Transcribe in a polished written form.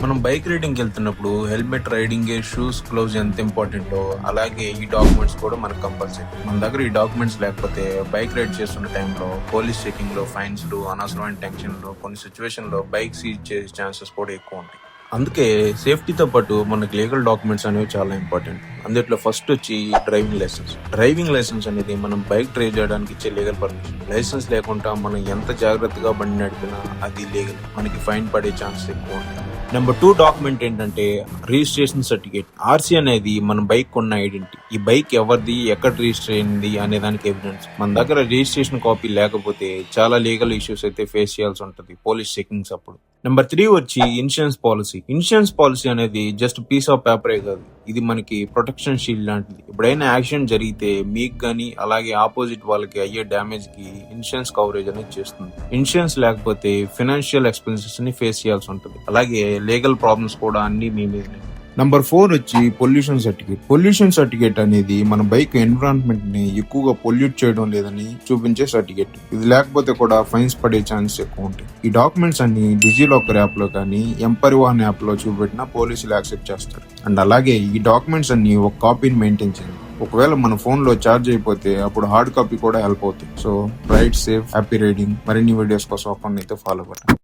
మనం బైక్ రైడింగ్కి వెళ్తున్నప్పుడు helmet, riding gear, shoes, gloves ఎంత ఇంపార్టెంటో అలాగే ఈ డాక్యుమెంట్స్ కూడా మనకు కంపల్సరీ. మన దగ్గర ఈ డాక్యుమెంట్స్ లేకపోతే బైక్ రైడ్ చేస్తున్న టైంలో పోలీస్ చెకింగ్ లో, ఫైన్స్ లు, అనవసరమైన టెన్షన్ లో, కొన్ని సిచ్యువేషన్ లో బైక్ సీజ్ చేసే ఛాన్సెస్ కూడా ఎక్కువ ఉంటాయి. అందుకే సేఫ్టీతో పాటు మనకి లీగల్ డాక్యుమెంట్స్ అనేవి చాలా ఇంపార్టెంట్. అందులో ఫస్ట్ వచ్చి డ్రైవింగ్ లైసెన్స్. డ్రైవింగ్ లైసెన్స్ అనేది మనం బైక్ డ్రైవ్ చేయడానికి ఇచ్చే లీగల్ పర్మిషన్. లైసెన్స్ లేకుండా మనం ఎంత జాగ్రత్తగా బండి నడిపినా అది లీగల్, మనకి ఫైన్ పడే ఛాన్స్ ఎక్కువ ఉంటుంది. నెంబర్ 2 డాక్యుమెంట్ ఏంటంటే రిజిస్ట్రేషన్ సర్టిఫికేట్. ఆర్సీ అనేది మన బైక్ కొన్న ఐడెంటిటీ. ఈ బైక్ ఎవరిది, ఎక్కడ రిజిస్టర్ అయింది అనే దానికి ఎవిడెన్స్. మన దగ్గర రిజిస్ట్రేషన్ కాపీ లేకపోతే చాలా లీగల్ ఇష్యూస్ అయితే ఫేస్ చేయాల్సి ఉంటుంది పోలీస్ చెకింగ్స్ అప్పుడు. నెంబర్ 3 వచ్చి ఇన్సూరెన్స్ పాలసీ. ఇన్సూరెన్స్ పాలసీ అనేది జస్ట్ పీస్ ఆఫ్ పేపరే కాదు, ఇది మనకి ప్రొటెక్షన్ షీల్డ్ లాంటిది. ఎప్పుడైనా యాక్సిడెంట్ జరిగితే మీకు గానీ అలాగే ఆపోజిట్ వాళ్ళకి అయ్యే డ్యామేజ్ కి ఇన్సూరెన్స్ కవరేజ్ అనేది చేస్తుంది. ఇన్సూరెన్స్ లేకపోతే ఫైనాన్షియల్ ఎక్స్పెన్సెస్ ని ఫేస్ చేయాల్సి ఉంటుంది. అలాగే లీగల్ ప్రాబ్లమ్స్ కూడా అన్ని మీ మీదనే. నంబర్ 4 వచ్చి పొల్యూషన్ సర్టిఫికేట్. పొల్యూషన్ సర్టిఫికేట్ అనేది మన బైక్ ఎన్విరాన్మెంట్ ని ఎక్కువగా పొల్యూట్ చేయడం లేదని చూపించే సర్టిఫికేట్. ఇది లేకపోతే కూడా ఫైన్స్ పడే ఛాన్స్ ఎక్కువ ఉంటాయి. ఈ డాక్యుమెంట్స్ అన్ని డిజిలాకర్ యాప్ లో కానీ ఎంపరివాహన్ యాప్ లో చూపెట్టినా పోలీసులు యాక్సెప్ట్ చేస్తారు. అండ్ అలాగే ఈ డాక్యుమెంట్స్ అన్ని ఒక కాపీని మెయింటైన్ చేయండి. ఒకవేళ మన ఫోన్ లో ఛార్జ్ అయిపోతే అప్పుడు హార్డ్ కాపీ కూడా హెల్ప్ అవుతుంది. So ride safe, happy riding. మరిన్ని వీడియోస్ కోసం అకౌంట్ అయితే ఫాలో అవ్వండి.